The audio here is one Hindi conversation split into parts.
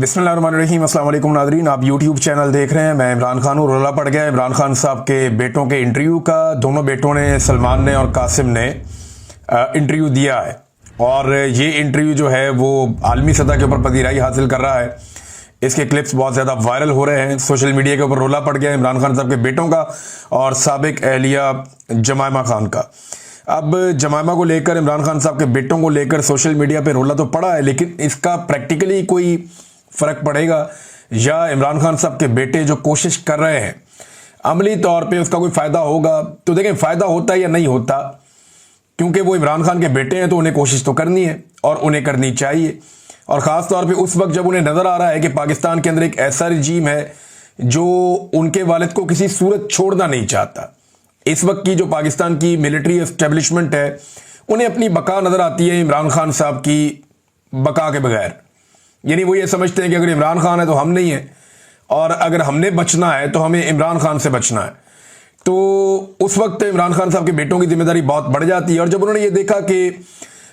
बिस्मिल्लाहिर्रहमानिर्रहीम। अस्सलाम वालेकुम नाज़रीन, आप यूट्यूब चैनल देख रहे हैं। मैं इमरान खान हूँ। रोला पड़ गया इमरान खान साहब के बेटों के इंटरव्यू का। दोनों बेटों ने, सलमान ने और कासिम ने इंटरव्यू दिया है और ये इंटरव्यू जो है वो आलमी सतह के ऊपर पजीराई हासिल कर रहा है। इसके क्लिप्स बहुत ज़्यादा वायरल हो रहे हैं सोशल मीडिया के ऊपर। रोला पड़ गया इमरान खान साहब के बेटों का और साबिक एहलिया जमायमा खान का। अब जमायमा को लेकर, इमरान खान साहब के बेटों को लेकर सोशल मीडिया पे रोला तो पड़ा है, लेकिन इसका प्रैक्टिकली कोई फ़र्क पड़ेगा या इमरान खान साहब के बेटे जो कोशिश कर रहे हैं अमली तौर पे उसका कोई फ़ायदा होगा? तो देखें, फ़ायदा होता है या नहीं होता, क्योंकि वो इमरान खान के बेटे हैं तो उन्हें कोशिश तो करनी है और उन्हें करनी चाहिए। और ख़ास तौर पे उस वक्त जब उन्हें नज़र आ रहा है कि पाकिस्तान के अंदर एक ऐसा रजीम है जो उनके वालिद को किसी सूरत छोड़ना नहीं चाहता। इस वक्त की जो पाकिस्तान की मिलिट्री एस्टेब्लिशमेंट है उन्हें अपनी बका नज़र आती है इमरान खान साहब की बका के बगैर। यानी वो ये समझते हैं कि अगर इमरान खान है तो हम नहीं है, और अगर हमने बचना है तो हमें इमरान खान से बचना है। तो उस वक्त इमरान खान साहब के बेटों की जिम्मेदारी बहुत बढ़ जाती है। और जब उन्होंने ये देखा कि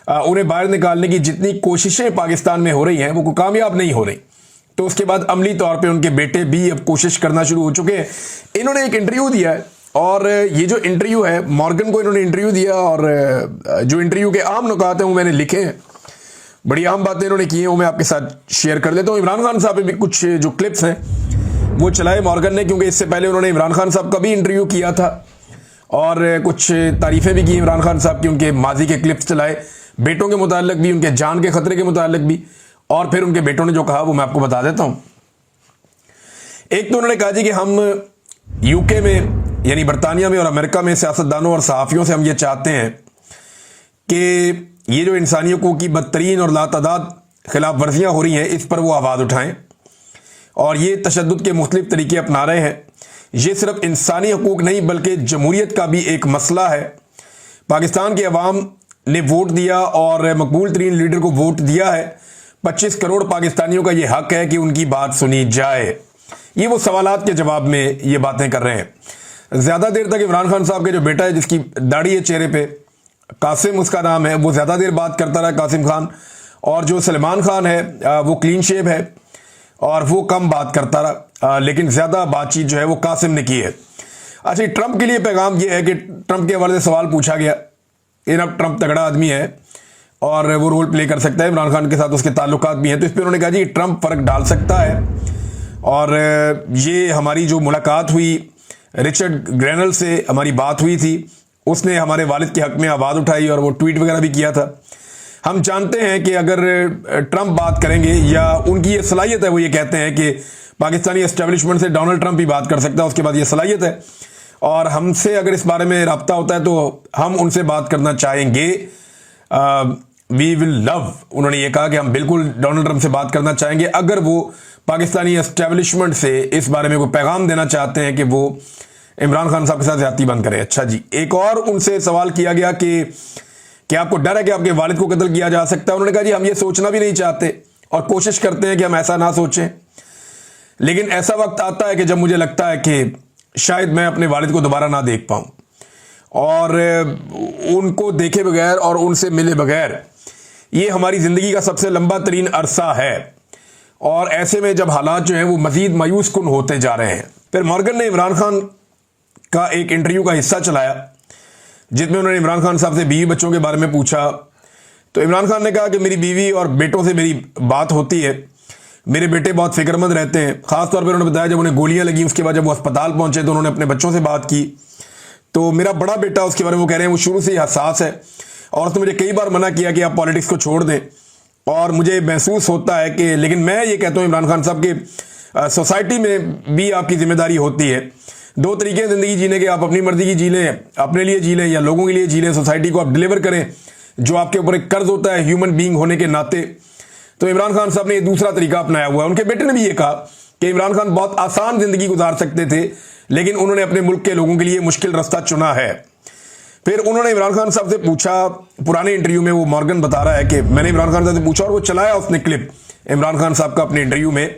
उन्हें बाहर निकालने की जितनी कोशिशें पाकिस्तान में हो रही हैं वो कामयाब नहीं हो रही, तो उसके बाद अमली तौर पे उनके बेटे भी अब कोशिश करना शुरू हो चुके हैं। इन्होंने एक इंटरव्यू दिया है और ये जो इंटरव्यू है, मॉर्गन को इन्होंने इंटरव्यू दिया और जो इंटरव्यू के आम नुकात हैं वो मैंने लिखे हैं। बड़ी आम बातें इन्होंने की हैं, वो मैं आपके साथ शेयर कर लेता हूँ। इमरान खान साहब पे भी कुछ जो क्लिप्स हैं वो चलाए मॉर्गन ने, क्योंकि इससे पहले उन्होंने इमरान खान साहब का भी इंटरव्यू किया था और कुछ तारीफ़ें भी की इमरान खान साहब की। उनके माजी के क्लिप्स चलाए, बेटों के मुताल्लिक भी, उनके जान के ख़तरे के मुताल्लिक भी, और फिर उनके बेटों ने जो कहा वो मैं आपको बता देता हूँ। एक तो उन्होंने कहा जी कि हम यूके में, यानी बरतानिया में और अमेरिका में सियासतदानों और सहाफ़ियों से हम ये चाहते हैं कि ये जो इंसानियों की बदतरीन और लातादाद खिलाफ वर्जियाँ हो रही हैं इस पर वो आवाज़ उठाएं। और ये तशद्दुद के मुख्तलिफ तरीके अपना रहे हैं। ये सिर्फ इंसानी हकूक़ नहीं बल्कि जमहूरियत का भी एक मसला है। पाकिस्तान की अवाम ने वोट दिया और मकबूल तरीन लीडर को वोट दिया है। 25 करोड़ पाकिस्तानियों का ये हक है कि उनकी बात सुनी जाए। ये वो सवालात के जवाब में ये बातें कर रहे हैं। ज़्यादा देर तक इमरान खान साहब के जो बेटा है जिसकी दाढ़ी है चेहरे पे, कासिम उसका नाम है, वो ज़्यादा देर बात करता रहा, कासिम खान। और जो सलमान खान है वो क्लीन शेव है और वो कम बात करता रहा, लेकिन ज़्यादा बातचीत जो है वो कासिम ने की है। अच्छा, ट्रंप के लिए पैगाम ये है कि ट्रंप के हवाले से सवाल पूछा गया। अब ट्रंप तगड़ा आदमी है और वो रोल प्ले कर सकता है, इमरान खान के साथ उसके ताल्लुकात भी हैं, तो इस पर उन्होंने कहा जी ट्रंप फ़र्क डाल सकता है। और ये हमारी जो मुलाकात हुई रिचर्ड ग्रेनल से, हमारी बात हुई थी, उसने हमारे वालिद के हक़ में आवाज़ उठाई और वो ट्वीट वगैरह भी किया था। हम जानते हैं कि अगर ट्रंप बात करेंगे, या उनकी ये सलाहियत है, वो ये कहते हैं कि पाकिस्तानी एस्टेब्लिशमेंट से डोनाल्ड ट्रंप ही बात कर सकता है, उसके बाद ये सलाहियत है। और हमसे अगर इस बारे में रब्ता होता है तो हम उनसे बात करना चाहेंगे। वी विल लव, उन्होंने ये कहा कि हम बिल्कुल डोनाल्ड ट्रंप से बात करना चाहेंगे अगर वो पाकिस्तानी एस्टेब्लिशमेंट से इस बारे में कोई पैगाम देना चाहते हैं कि वो इमरान खान साहब के साथ ज़्यादती बंद करें। अच्छा जी, एक और उनसे सवाल किया गया कि आपको डर है कि आपके वालिद को कत्ल किया जा सकता है? उन्होंने कहा जी हम ये सोचना भी नहीं चाहते और कोशिश करते हैं कि हम ऐसा ना सोचें, लेकिन ऐसा वक्त आता है कि जब मुझे लगता है कि शायद मैं अपने वालिद को दोबारा ना देख पाऊँ, और उनको देखे बगैर और उनसे मिले बगैर ये हमारी ज़िंदगी का सबसे लंबा तरीन अरसा है। और ऐसे में जब हालात जो हैं वो मज़ीद मायूस कुन होते जा रहे हैं। फिर मॉर्गन ने इमरान खान का एक इंटरव्यू का हिस्सा चलाया जिसमें उन्होंने इमरान खान साहब से बीवी बच्चों के बारे में पूछा। तो इमरान खान ने कहा कि मेरी बीवी और बेटों से मेरी बात होती है, मेरे बेटे बहुत फिक्रमंद रहते हैं। ख़ास तौर पर उन्होंने बताया जब उन्हें गोलियां लगी उसके बाद जब वो अस्पताल पहुंचे तो उन्होंने अपने बच्चों से बात की। तो मेरा बड़ा बेटा, उसके बारे में वो कह रहे हैं, वो शुरू से ही हसास है और उसने मुझे कई बार मना किया कि आप पॉलिटिक्स को छोड़ दें, और मुझे महसूस होता है कि, लेकिन मैं ये कहता हूँ इमरान खान साहब की सोसाइटी में भी आपकी जिम्मेदारी होती है। दो तरीके हैं ज़िंदगी जीने के, आप अपनी मर्जी की जी लें, अपने लिए जी लें, या लोगों के लिए जी लें। सोसाइटी को आप डिलीवर करें जो आपके ऊपर एक कर्ज होता है ह्यूमन बीइंग होने के नाते। तो इमरान खान साहब ने ये दूसरा तरीका अपनाया हुआ है। उनके बेटे ने भी ये कहा कि इमरान खान बहुत आसान ज़िंदगी गुजार सकते थे, लेकिन उन्होंने अपने मुल्क के लोगों के लिए मुश्किल रास्ता चुना है। फिर उन्होंने इमरान खान साहब से पूछा, पुराने इंटरव्यू में वो मॉर्गन बता रहा है कि मैंने इमरान खान साहब से पूछा और वो चलाया उसने क्लिप इमरान खान साहब का अपने इंटरव्यू में,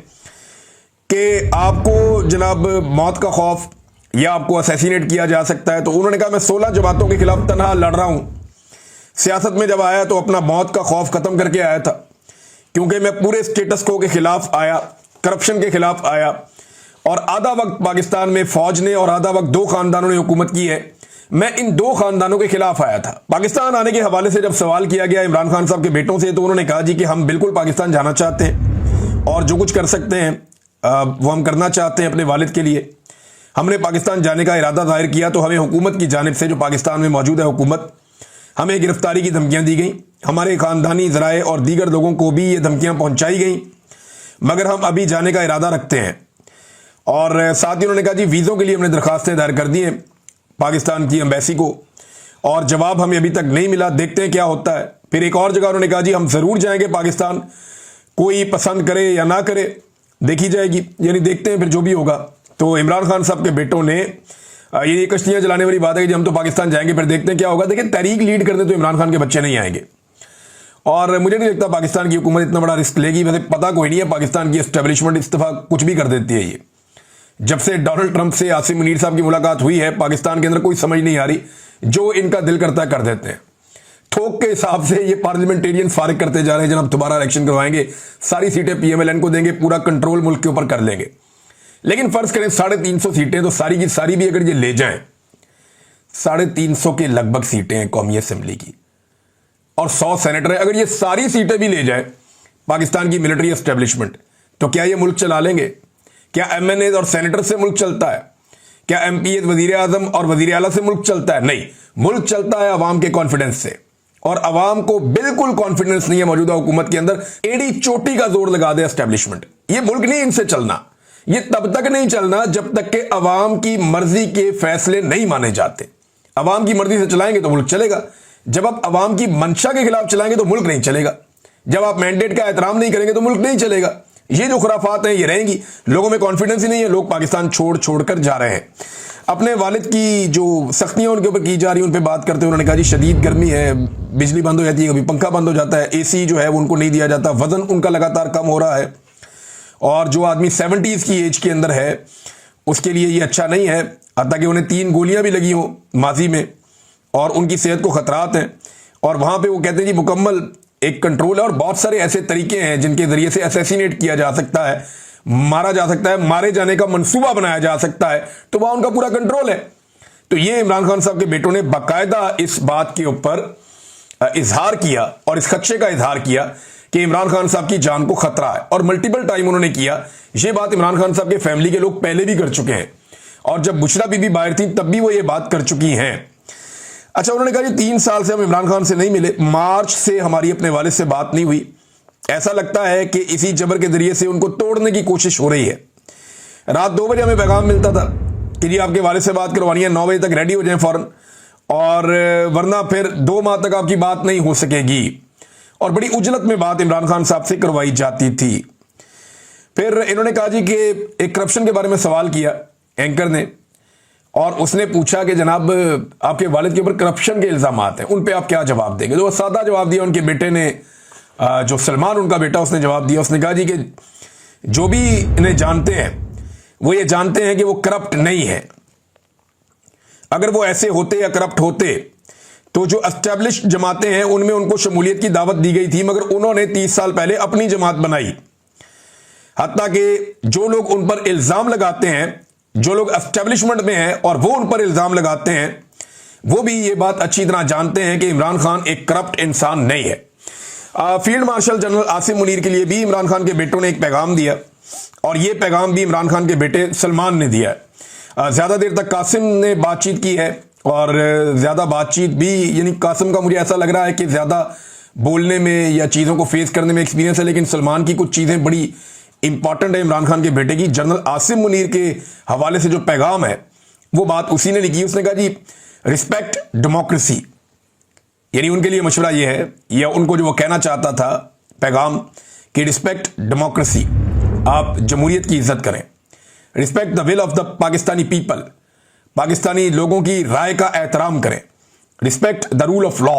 कि आपको जनाब मौत का खौफ या आपको असैसिनेट किया जा सकता है। तो उन्होंने कहा मैं 16 जमातों के खिलाफ तनहा लड़ रहा हूँ। सियासत में जब आया तो अपना मौत का खौफ ख़त्म करके आया था क्योंकि मैं पूरे स्टेटस को के खिलाफ आया, करप्शन के खिलाफ आया, और आधा वक्त पाकिस्तान में फौज ने और आधा वक्त दो खानदानों ने हुकूमत की है। मैं इन दो खानदानों के खिलाफ आया था। पाकिस्तान आने के हवाले से जब सवाल किया गया इमरान खान साहब के बेटों से, तो उन्होंने कहा जी कि हम बिल्कुल पाकिस्तान जाना चाहते हैं और जो कुछ कर सकते हैं वो हम करना चाहते हैं अपने वालिद के लिए। हमने पाकिस्तान जाने का इरादा जाहिर किया तो हमें हुकूमत की जानिब से, जो पाकिस्तान में मौजूद है हुकूमत, हमें गिरफ्तारी की धमकियां दी गई। हमारे खानदानी ज़राए और दीगर लोगों को भी ये धमकियां पहुंचाई गई, मगर हम अभी जाने का इरादा रखते हैं। और साथ ही उन्होंने कहा जी वीज़ों के लिए हमने दरखास्तें दायर कर दी हैं पाकिस्तान की एम्बेसी को, और जवाब हमें अभी तक नहीं मिला, देखते हैं क्या होता है। फिर एक और जगह उन्होंने कहा जी हम ज़रूर जाएंगे पाकिस्तान, कोई पसंद करे या ना करे देखी जाएगी, यानी देखते हैं फिर जो भी होगा। तो इमरान खान साहब के बेटों ने ये कश्तियां जलाने वाली बात है कि हम तो पाकिस्तान जाएंगे फिर देखते हैं क्या होगा। देखिए, तहरीक लीड करने तो इमरान खान के बच्चे नहीं आएंगे, और मुझे नहीं लगता पाकिस्तान की हुकूमत इतना बड़ा रिस्क लेगी। वैसे पता कोई नहीं है, पाकिस्तान की एस्टेब्लिशमेंट इस दफा कुछ भी कर देती है। ये जब से डोनाल्ड ट्रंप से आसिम मुनीर साहब की मुलाकात हुई है, पाकिस्तान के अंदर कोई समझ नहीं आ रही, जो इनका दिल करता है कर देते हैं। थोक के हिसाब से ये पार्लियामेंटेरियन फारिग करते जा रहे हैं, जनाब दोबारा इलेक्शन करवाएंगे, सारी सीटें पीएमएलएन को देंगे, पूरा कंट्रोल मुल्क के ऊपर कर लेंगे। लेकिन फर्ज करें 350 सीटें, तो सारी की सारी भी अगर ये ले जाएं, 350 के लगभग सीटें हैं कौमी असेंबली की, और 100 सेनेटर है। अगर ये सारी सीटें भी ले जाए पाकिस्तान की मिलिट्री एस्टेब्लिशमेंट, तो क्या ये मुल्क चला लेंगे? क्या एमएनए और सेनेटर से मुल्क चलता है? क्या एमपी वजीर आजम और वजीर आला से मुल्क चलता है? नहीं, मुल्क चलता है अवाम के कॉन्फिडेंस से, और अवाम को बिल्कुल कॉन्फिडेंस नहीं है मौजूदा हुकूमत के अंदर। एड़ी चोटी का जोर लगा दे एस्टेब्लिशमेंट, ये मुल्क नहीं इनसे चलना। ये तब तक नहीं चलना जब तक कि अवाम की मर्जी के फैसले नहीं माने जाते। अवाम की मर्जी से चलाएंगे तो मुल्क चलेगा, जब आप अवाम की मंशा के खिलाफ चलाएंगे तो मुल्क नहीं चलेगा। जब आप मैंडेट का एहतराम नहीं करेंगे तो मुल्क नहीं चलेगा। ये जो खुराफात हैं ये रहेंगी, लोगों में कॉन्फिडेंस ही नहीं है, लोग पाकिस्तान छोड़ छोड़कर जा रहे हैं। अपने वालिद की जो सख्तियां उनके ऊपर की जा रही हैं उन पर बात करते हुए उन्होंने कहा जी शदीद गर्मी है, बिजली बंद हो जाती है, कभी पंखा बंद हो जाता है, एसी जो है वो उनको नहीं दिया जाता, वजन उनका लगातार कम हो रहा है, और जो आदमी 70s की एज के अंदर है उसके लिए ये अच्छा नहीं है। हत्ता कि उन्हें 3 गोलियां भी लगी हों माजी में, और उनकी सेहत को खतरात हैं, और वहां पे वो कहते हैं जी मुकम्मल एक कंट्रोल है, और बहुत सारे ऐसे तरीके हैं जिनके जरिए से असैसिनेट किया जा सकता है, मारा जा सकता है, मारे जाने का मंसूबा बनाया जा सकता है, तो वहां उनका पूरा कंट्रोल है। तो ये इमरान खान साहब के बेटों ने बाकायदा इस बात के ऊपर इजहार किया और इस खदशे का इजहार किया कि इमरान खान साहब की जान को खतरा है, और मल्टीपल टाइम उन्होंने किया। ये बात इमरान खान साहब के फैमिली के लोग पहले भी कर चुके हैं, और जब बुशरा बीबी बाहर थी तब भी वो ये बात कर चुकी हैं। अच्छा, उन्होंने कहा जी 3 साल से हम इमरान खान से नहीं मिले, मार्च से हमारी अपने वालिद से बात नहीं हुई। ऐसा लगता है कि इसी जबर के जरिए से उनको तोड़ने की कोशिश हो रही है। रात 2 बजे हमें पैगाम मिलता था कि जी आपके वालिद से बात करवानी है, 9 बजे तक रेडी हो जाएं फौरन, और वरना फिर 2 माह तक आपकी बात नहीं हो सकेगी। और बड़ी उजलत में बात इमरान खान साहब से करवाई जाती थी। फिर इन्होंने कहा जी कि एक करप्शन के बारे में सवाल किया एंकर ने, और उसने पूछा कि जनाब आपके वालिद के ऊपर करप्शन के इल्जाम हैं, उन पे आप क्या जवाब देंगे? तो वो सादा जवाब दिया उनके बेटे ने, जो सलमान उनका बेटा, उसने जवाब दिया। उसने कहा जी कि जो भी इन्हें जानते हैं वो ये जानते हैं कि वो करप्ट नहीं है। अगर वो ऐसे होते या करप्ट होते तो जो एस्टैब्लिश जमातें हैं उनमें उनको शमूलियत की दावत दी गई थी, मगर उन्होंने 30 साल पहले अपनी जमात बनाई। हत्ता कि जो लोग उन पर इल्जाम लगाते हैं, जो लोग एस्टैब्लिशमेंट में हैं और वो उन पर इल्जाम लगाते हैं, वो भी ये बात अच्छी तरह जानते हैं कि इमरान खान एक करप्ट इंसान नहीं है। Field marshal general Asim Munir के लिए भी इमरान खान के बेटों ने एक पैगाम दिया, और ये पैगाम भी इमरान खान के बेटे सलमान ने दिया है। ज्यादा देर तक कासिम ने बातचीत की है, और ज्यादा बातचीत भी, यानी कासिम का मुझे ऐसा लग रहा है कि ज्यादा बोलने में या चीजों को फेस करने में एक्सपीरियंस है, लेकिन सलमान की कुछ चीजें बड़ी इंपॉर्टेंट है इमरान खान के बेटे की। जनरल आसिम मुनीर के हवाले से जो पैगाम है वो बात उसी ने लिखी। उसने कहा जी रिस्पेक्ट डेमोक्रेसी, यानी उनके लिए मशवरा ये है, या उनको जो वो कहना चाहता था पैगाम, कि रिस्पेक्ट डेमोक्रेसी, आप जमहूरियत की इज्जत करें। Respect the will of the Pakistani people, Pakistani लोगों की राय का एहतराम करें। Respect the rule of law,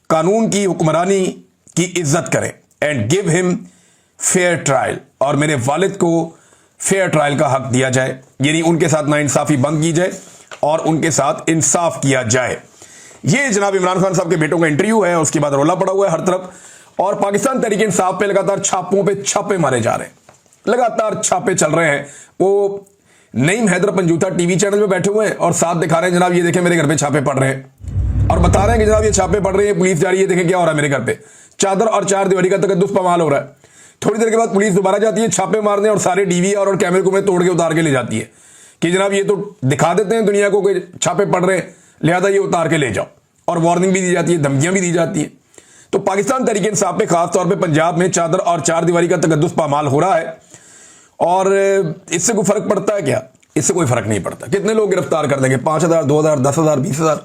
कानून की हुक्मरानी की इज्जत करें। And give him fair trial, और मेरे वालिद को फेयर ट्रायल का हक दिया जाए, यानी उनके साथ नाइंसाफी बंद की जाए और उनके साथ इंसाफ किया जाए। ये जनाब इमरान खान साहब के बेटों का इंटरव्यू है, उसके बाद रोला पड़ा हुआ है हर तरफ, और पाकिस्तान तहरीक इंसाफ पे लगातार छापों पे छापे मारे जा रहे हैं, लगातार छापे चल रहे हैं। वो नईम हैदर पंजूथा टीवी चैनल पे बैठे हुए हैं और साथ दिखा रहे हैं जनाब ये देखें मेरे घर पे छापे पड़ रहे हैं, और बता रहे हैं कि जनाब ये छापे पड़ रहे हैं, पुलिस जा रही है, देखें क्या हो रहा है मेरे घर पे, चादर और चार दीवारी का तकद्दुस पमाल हो रहा है। थोड़ी देर के बाद पुलिस दोबारा जाती है छापे मारने और सारे डीवीआर और कैमरे को में तोड़ के उतार के ले जाती है कि जनाब ये तो दिखा देते हैं दुनिया को कि छापे पड़ रहे हैं, लिहाजा ये उतार के ले जाओ, और वार्निंग भी दी जाती है, धमकियां भी दी जाती है। तो पाकिस्तान तहरीक इंसाफ पे खासतौर पर पंजाब में चादर और चार दीवारी का तकद्दुस पामाल हो रहा है, और इससे कोई फर्क पड़ता है क्या? इससे कोई फर्क नहीं पड़ता। कितने लोग गिरफ्तार कर देंगे? 5,000, 2,000, 10,000, 20,000?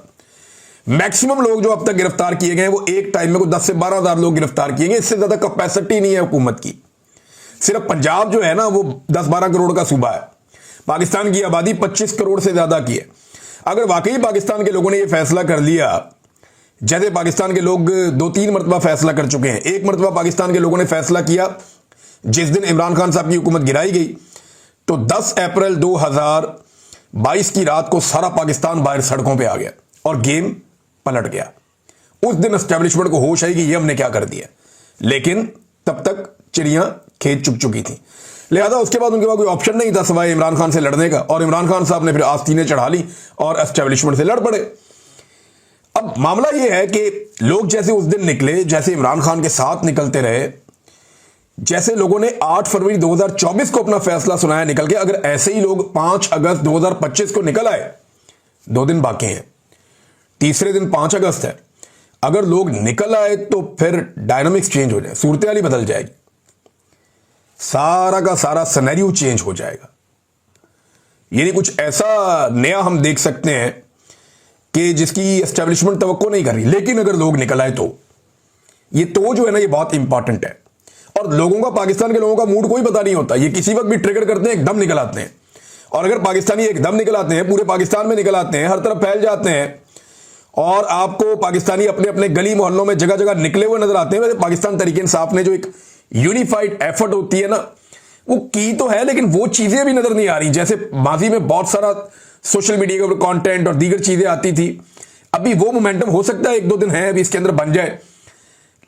मैक्सिमम लोग जो अब तक गिरफ्तार किए गए हैं वो एक टाइम में को 10 से 12,000 लोग गिरफ्तार किए गए। इससे ज्यादा कैपेसिटी नहीं है हुकूमत की। सिर्फ पंजाब जो है ना वो 10-12 करोड़ का सूबा है, पाकिस्तान की आबादी 25 करोड़ से ज्यादा की है। अगर वाकई पाकिस्तान के लोगों ने यह फैसला कर लिया, जैसे पाकिस्तान के लोग 2-3 मरतबा फैसला कर चुके हैं, एक मरतबा पाकिस्तान के लोगों ने फैसला किया जिस दिन इमरान खान साहब की हुकूमत गिराई गई, तो 10 अप्रैल 2022 की रात को सारा पाकिस्तान बाहर सड़कों पे आ गया और गेम पलट गया। उस दिन एस्टेब्लिशमेंट को होश आई कि ये हमने क्या कर दिया, लेकिन तब तक चिड़ियां खेत चुक चुकी थी। लिहाजा उसके बाद उनके पास कोई ऑप्शन नहीं था सिवाय इमरान खान से लड़ने का, और इमरान खान साहब ने फिर आस्तीनें चढ़ा ली और एस्टेब्लिशमेंट से लड़ पड़े। अब मामला यह है कि लोग जैसे उस दिन निकले, जैसे इमरान खान के साथ निकलते रहे, जैसे लोगों ने 8 फरवरी 2024 को अपना फैसला सुनाया निकल के, अगर ऐसे ही लोग 5 अगस्त 2025 को निकल आए, 2 दिन बाकी हैं, तीसरे दिन 5 अगस्त है, अगर लोग निकल आए तो फिर डायनामिक्स चेंज हो जाए, सूरत हाल ही बदल जाएगी, सारा का सारा सिनेरियो चेंज हो जाएगा। यानी कुछ ऐसा नया हम देख सकते हैं कि जिसकी एस्टेब्लिशमेंट तवक्को नहीं कर रही। लेकिन अगर लोग निकल आए तो ये तो जो है ना ये बहुत इंपॉर्टेंट है। और लोगों का, पाकिस्तान के लोगों का मूड कोई पता नहीं होता, ये किसी वक्त भी ट्रिगर करते हैं, एकदम निकल आते हैं। और अगर पाकिस्तानी एकदम निकल आते हैं, पूरे पाकिस्तान में निकल आते हैं, हर तरफ फैल जाते हैं, और आपको पाकिस्तानी अपने अपने गली मोहल्लों में जगह जगह निकले हुए नजर आते हैं। वैसे पाकिस्तान तहरीक इंसाफ ने जो एक यूनिफाइड एफर्ट होती है ना, वो की तो है, लेकिन वो चीजें भी नजर नहीं आ रही। जैसे माजी में बहुत सारा सोशल मीडिया के ऊपर कंटेंट और दीगर चीजें आती थी, अभी वो मोमेंटम हो सकता है 1-2 दिन है अभी इसके अंदर बन जाए,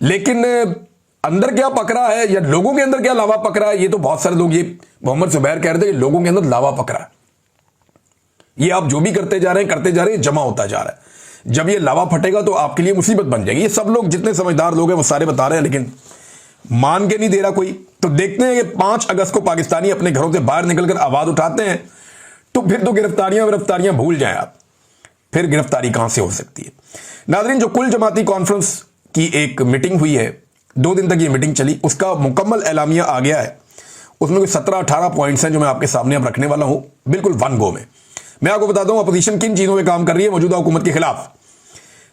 लेकिन अंदर क्या पक रहा है या लोगों के अंदर क्या लावा पक रहा है, ये तो बहुत सारे लोग, ये मोहम्मद जुबैर कह रहे थे कि लोगों के अंदर लावा पक रहा है। ये आप जो भी करते जा रहे हैं जमा होता जा रहा है। जब ये लावा फटेगा तो आपके लिए मुसीबत बन जाएगी। ये सब लोग जितने समझदार लोग हैं वो सारे बता रहे हैं, लेकिन मान के नहीं दे रहा कोई। तो देखते हैं कि 5 अगस्त को पाकिस्तानी अपने घरों से बाहर निकलकर आवाज उठाते हैं तो फिर तो गिरफ्तारियां भूल जाएं आप, फिर गिरफ्तारी कहां से हो सकती है। नाज़रीन, जो कुल जमाती कॉन्फ्रेंस की एक मीटिंग हुई है, 2 दिन तक ये मीटिंग चली, उसका मुकम्मल एलामिया आ गया है। उसमें कोई 17-18 पॉइंट्स हैं जो मैं आपके सामने अब रखने वाला हूं, बिल्कुल वन गो में। मैं आपको बताता हूं अपोजिशन किन चीजों पे काम कर रही है मौजूदा हुकूमत के खिलाफ।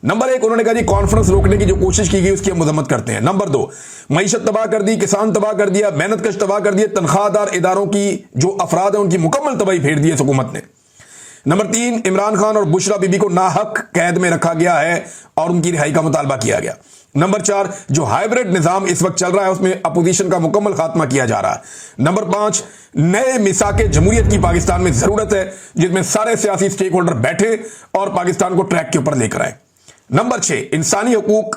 नंबर 1, उन्होंने कहा जी कॉन्फ्रेंस रोकने की जो कोशिश की गई उसकी हम मजम्मत करते हैं। नंबर 2, मईशत तबाह कर दी, किसान तबाह कर दिया, मेहनत कश तबाह कर दिया, तनख्वाहदार इदारों की जो अफराद है उनकी मुकम्मल तबाही फेर दी है हुकूमत ने। नंबर 3, इमरान खान और बुशरा बीबी को नाहक कैद में रखा गया है और उनकी रिहाई का मुतालबा किया गया। नंबर 4, जो हाइब्रिड निजाम इस वक्त चल रहा है उसमें अपोजिशन का मुकम्मल खात्मा किया जा रहा है। नंबर 5, नए मिसाके जमहूरियत की पाकिस्तान में जरूरत है जिसमें सारे सियासी स्टेक होल्डर बैठे और पाकिस्तान को ट्रैक के ऊपर लेकर आए। नंबर 6, इंसानी हकूक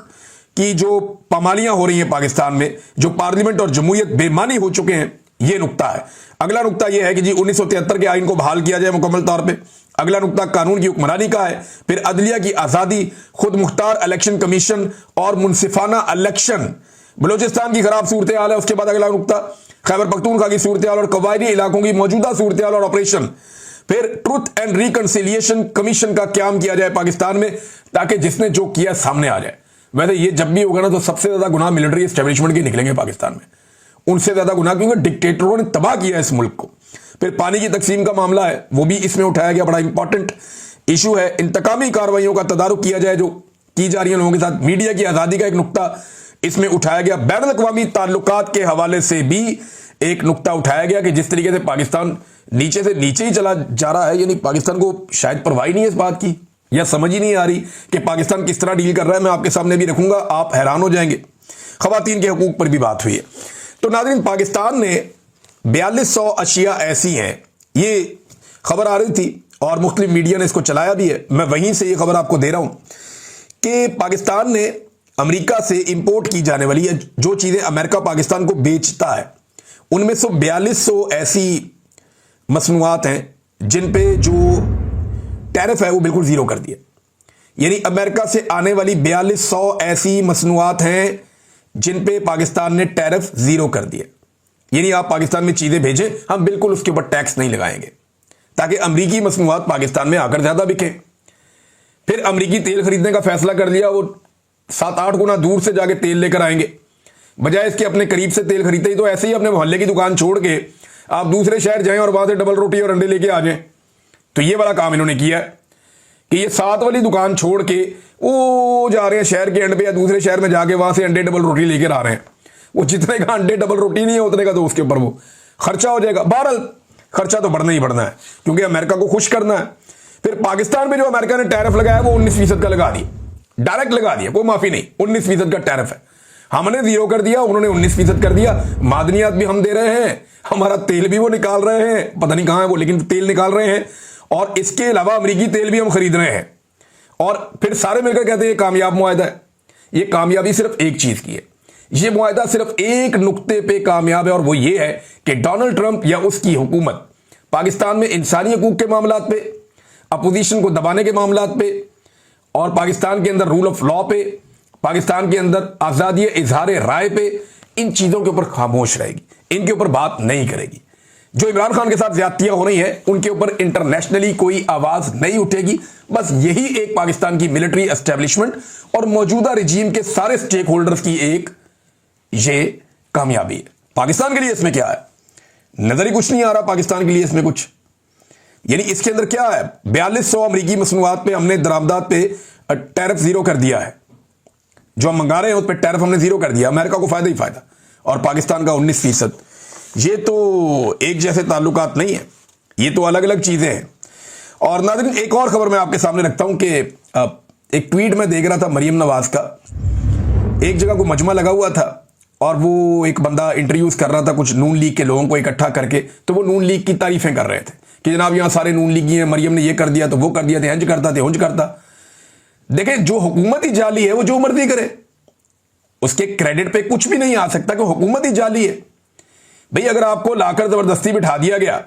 की जो पामालियां हो रही हैं पाकिस्तान में, जो पार्लियामेंट और जमहूरियत बेमानी हो चुके हैं, यह नुक्ता है। अगला नुक्ता यह है कि जी 1973 के आइन को बहाल किया जाए मुकम्मल तौर पे। अगला नुक्ता कानून की हुक्मरानी का है। फिर अदलिया की आजादी, खुद मुख्तार इलेक्शन कमीशन और मुनसिफाना इलेक्शन। बलोचिस्तान की खराब सूरत हाल है। उसके बाद अगला नुक्ता खैबर पख्तूनख्वा की सूरत हाल और कबायली इलाकों की मौजूदा सूरत हाल और ऑपरेशन। फिर ट्रुथ एंड रिकंसिलिएशन कमीशन का क्याम किया जाए पाकिस्तान में, ताकि जिसने जो किया सामने आ जाए। वैसे ये जब भी होगा ना तो सबसे ज्यादा गुनाह मिलिट्री एस्टेब्लिशमेंट के निकलेंगे पाकिस्तान में, उनसे ज्यादा गुनाह, क्योंकि डिक्टेटरों ने तबाह किया इस मुल्क को। फिर पानी की तकसीम का मामला है, वो भी इसमें उठाया गया, बड़ा इंपॉर्टेंट इशू है। इंतकामी कार्रवाइयों का तदारुक किया जाए जो की जा रही है लोगों के साथ। मीडिया की आजादी का एक नुक्ता इसमें उठाया गया। बैनुल अक़वामी ताल्लुकात के हवाले से भी एक नुक्ता उठाया गया कि जिस तरीके से पाकिस्तान नीचे से नीचे ही चला जा रहा है, यानी पाकिस्तान को शायद परवाह नहीं है इस बात की, या समझ ही नहीं आ रही कि पाकिस्तान किस तरह डील कर रहा है। मैं आपके सामने भी रखूंगा, आप हैरान हो जाएंगे। खवातीन के हकूक पर भी बात हुई है। तो नाज़रीन, पाकिस्तान ने 4200 अशिया ऐसी हैं, ये खबर आ रही थी और मुख्तलिफ मीडिया ने इसको चलाया भी है। मैं वहीं से ये खबर आपको दे रहा हूं कि पाकिस्तान ने अमेरिका से इंपोर्ट की जाने वाली या जो चीजें अमेरिका पाकिस्तान को बेचता है उनमें से 4200 ऐसी मसनूआत हैं जिन पे जो टैरिफ है वो बिल्कुल जीरो कर दिया। यानी अमेरिका से आने वाली 4200 ऐसी मसनूआत हैं जिन पे पाकिस्तान ने टैरिफ जीरो कर दिया। यानी आप पाकिस्तान में चीजें भेजें, हम बिल्कुल उसके ऊपर टैक्स नहीं लगाएंगे ताकि अमरीकी मसनूआत पाकिस्तान में आकर ज्यादा बिके। फिर अमरीकी तेल खरीदने का फैसला कर लिया, वो 7-8 गुना दूर से जाके तेल लेकर आएंगे, बजाय इसके अपने करीब से तेल खरीदते ही तो ऐसे ही अपने मोहल्ले की दुकान छोड़ के आप दूसरे शहर जाएं और वहां से डबल रोटी और अंडे लेके आ जाएं। तो ये वाला काम इन्होंने किया है कि ये 7 वाली दुकान छोड़ के वो जा रहे हैं शहर के एंड पे या दूसरे शहर में जाके वहां से अंडे डबल रोटी लेकर आ रहे हैं। वो जितने का अंडे डबल रोटी नहीं है उतने का तो उसके ऊपर वो खर्चा हो जाएगा। बहरहाल खर्चा तो बढ़ना ही बढ़ना है क्योंकि अमेरिका को खुश करना है। फिर पाकिस्तान में जो अमेरिका ने टैरिफ लगाया वो 19% का लगा दिया, डायरेक्ट लगा दिया, कोई माफी नहीं, 19% का टैरिफ है। हमने जीरो कर दिया, उन्होंने 19% कर दिया। मादनियात भी हम दे रहे हैं, हमारा तेल भी वो निकाल रहे हैं, पता नहीं कहां है वो, लेकिन तेल निकाल रहे हैं। और इसके अलावा अमरीकी तेल भी हम खरीद रहे हैं। और फिर सारे मिलकर कहते हैं ये कामयाब मुआहदा है। ये कामयाबी सिर्फ एक चीज की है, ये मुआहदा सिर्फ एक नुक्ते पे कामयाब है और वो ये है कि डोनाल्ड ट्रंप या उसकी हुकूमत पाकिस्तान में इंसानी हकूक के मामलात पे, अपोजिशन को दबाने के मामलात पे और पाकिस्तान के अंदर रूल ऑफ लॉ पे, पाकिस्तान के अंदर आजादी इजहार राय पे, इन चीजों के ऊपर खामोश रहेगी, इनके ऊपर बात नहीं करेगी। जो इमरान खान के साथ ज्यादतियां हो रही हैं उनके ऊपर इंटरनेशनली कोई आवाज नहीं उठेगी। बस यही एक पाकिस्तान की मिलिट्री एस्टेब्लिशमेंट और मौजूदा रिजीम के सारे स्टेक होल्डर्स की एक ये कामयाबी है। पाकिस्तान के लिए इसमें क्या है, नजर ही कुछ नहीं आ रहा पाकिस्तान के लिए इसमें कुछ। यानी इसके अंदर क्या है, 4200 अमरीकी मसनूआत पे हमने दरामदात पे टैरिफ जीरो कर दिया है। जो हम मंगा रहे हैं उस पर टैरिफ हमने जीरो कर दिया, अमेरिका को फायदा ही फायदा, और पाकिस्तान का 19%। ये तो एक जैसे ताल्लुकात नहीं है, ये तो अलग अलग चीजें हैं। और नाज़रीन एक और खबर मैं आपके सामने रखता हूं कि एक ट्वीट में देख रहा था मरियम नवाज का, एक जगह को मजमा लगा हुआ था और वो एक बंदा इंटरव्यूज कर रहा था कुछ नून लीग के लोगों को इकट्ठा करके, तो वो नून लीग की तारीफें कर रहे थे कि जनाब यहां सारे नून लीगी हैं, मरियम ने ये कर दिया तो वो कर दिया, थे हंज करता थे हुंज करता। देखें जो हुकूमत ही जाली है वो जो मर्जी करे, उसके क्रेडिट पे कुछ भी नहीं आ सकता कि हुकूमत ही जाली है। भाई अगर आपको लाकर जबरदस्ती बिठा दिया गया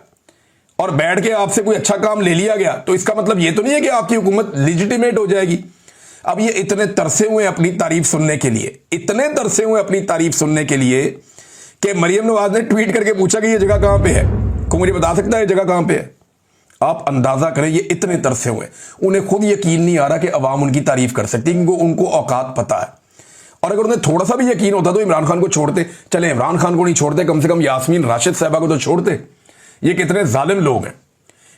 और बैठ के आपसे कोई अच्छा काम ले लिया गया तो इसका मतलब ये तो नहीं है कि आपकी हुकूमत लेजिटिमेट हो जाएगी। अब ये इतने तरसे हुए अपनी तारीफ सुनने के लिए, इतने तरसे हुए अपनी तारीफ सुनने के लिए कि मरियम नवाज ने ट्वीट करके पूछा कि ये जगह कहां पे है, को मुझे बता सकता है ये जगह कहां पे है। आप अंदाजा करें ये इतने तरसे हुए, उन्हें खुद यकीन नहीं आ रहा कि अवाम उनकी तारीफ कर सकती, क्योंकि उनको औकात पता है। और अगर उन्हें थोड़ा सा भी यकीन होता तो इमरान खान को छोड़ते। चले इमरान खान को नहीं छोड़ते, कम से कम यास्मीन राशिद साहबा को तो छोड़ते। ये कितने जालिम लोग हैं,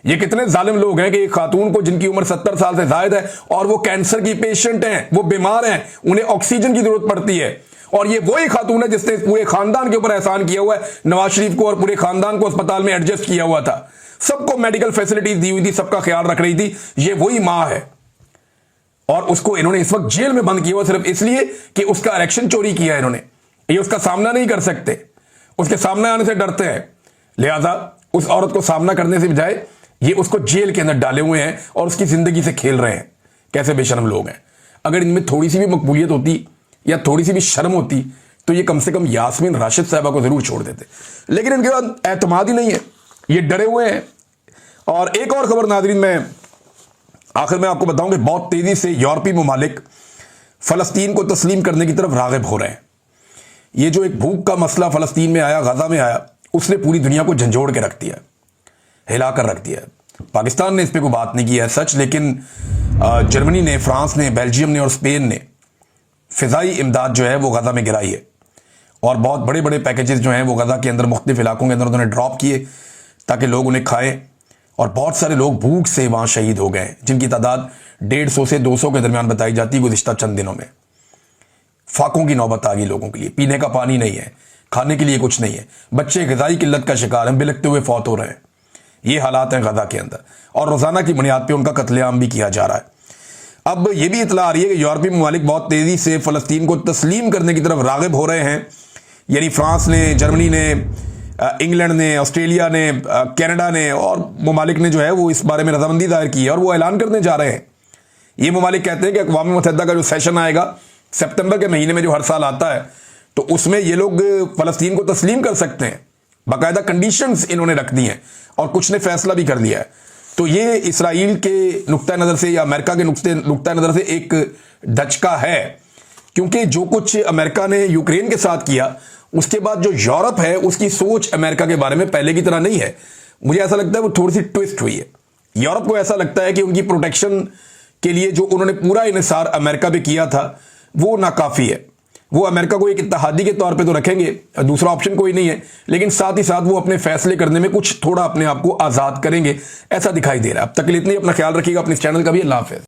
ये कितने जालिम लोग हैं कि एक खातून को जिनकी उम्र 70 साल से ज्यादा है और वो कैंसर की पेशेंट हैं, वो बीमार हैं, उन्हें ऑक्सीजन की जरूरत पड़ती है, और ये वही खातून है जिसने पूरे खानदान के ऊपर एहसान किया हुआ है, नवाज शरीफ को और पूरे खानदान को अस्पताल में एडजस्ट किया हुआ था, सबको मेडिकल फैसिलिटीज दी हुई थी, सबका ख्याल रख रही थी। ये वही मां है और उसको इन्होंने इस वक्त जेल में बंद किया हुआ सिर्फ इसलिए कि उसका इलेक्शन चोरी किया है इन्होंने। ये उसका सामना नहीं कर सकते, उसके सामने आने से डरते हैं, लिहाजा उस औरत को सामना करने से बजाय ये उसको जेल के अंदर डाले हुए हैं और उसकी जिंदगी से खेल रहे हैं। कैसे बेशर्म लोग हैं। अगर इनमें थोड़ी सी भी मकबूलियत होती या थोड़ी सी भी शर्म होती तो ये कम से कम यास्मीन राशिद साहबा को जरूर छोड़ देते, लेकिन इनके पास एतमाद ही नहीं है, ये डरे हुए हैं। और एक और खबर नाज़रीन मैं आखिर में आपको बताऊं कि बहुत तेजी से यूरोपीय ममालिक फलस्तीन को तस्लीम करने की तरफ राग़िब हो रहे हैं। ये जो एक भूख का मसला फलस्तीन में आया, गाजा में आया, उसने पूरी दुनिया को झंझोड़ के रख दिया, हिला कर रख दिया। पाकिस्तान ने इस पर कोई बात नहीं की है सच, लेकिन जर्मनी ने, फ्रांस ने, बेल्जियम ने और स्पेन ने फिजाई इमदाद जो है वो गाजा में गिराई है और बहुत बड़े बड़े पैकेजेस जो हैं वो गाजा के अंदर मुख्तलिफ इलाकों के अंदर उन्होंने ड्रॉप किए ताकि लोग उन्हें खाएं। और बहुत सारे लोग भूख से वहां शहीद हो गए जिनकी तादाद 150 से 200 के दरमियान बताई जाती है गुज़िश्ता चंद दिनों में। फाकों की नौबत आ गई लोगों के लिए, पीने का पानी नहीं है, खाने के लिए कुछ नहीं है, बच्चे ग़िज़ाई किल्लत का शिकार हैं, बिलखते हुए फौत हो रहे हैं। ये हालात हैं गाजा के अंदर और रोज़ाना की बुनियाद पर उनका कत्लेआम भी किया जा रहा है। अब यह भी इतला आ रही है कि यूरोपीय ममालिक बहुत तेज़ी से फ़लस्तीन को तस्लीम करने की तरफ राग़िब हो रहे हैं। यानी फ्रांस ने, जर्मनी ने, इंग्लैंड ने, ऑस्ट्रेलिया ने, कनाडा ने और ममालिक ने जो है वो इस बारे में रजामंदी जाहिर की है और वो ऐलान करने जा रहे हैं। ये ममालिक कहते हैं कि अक़वाम मुत्तहिदा का जो सेशन आएगा सितंबर के महीने में जो हर साल आता है, तो उसमें ये लोग फलस्तीन को तस्लीम कर सकते हैं। बाकायदा कंडीशंस इन्होंने रख दी हैं और कुछ ने फैसला भी कर लिया है। तो ये इसराइल के नुक्ता नज़र से या अमेरिका के नुक्ता नज़र से एक धचका है, क्योंकि जो कुछ अमेरिका ने यूक्रेन के साथ किया, उसके बाद जो यूरोप है उसकी सोच अमेरिका के बारे में पहले की तरह नहीं है। मुझे ऐसा लगता है वो थोड़ी सी ट्विस्ट हुई है। यूरोप को ऐसा लगता है कि उनकी प्रोटेक्शन के लिए जो उन्होंने पूरा इन्हिसार अमेरिका पे किया था वो नाकाफी है। वो अमेरिका को एक इत्तेहादी के तौर पे तो रखेंगे, दूसरा ऑप्शन कोई नहीं है, लेकिन साथ ही साथ वो अपने फैसले करने में कुछ थोड़ा अपने आप को आज़ाद करेंगे, ऐसा दिखाई दे रहा है। अब तक के लिए इतनी, अपना ख्याल रखिएगा, अपने इस चैनल का भी। अल्लाह हाफ़िज़।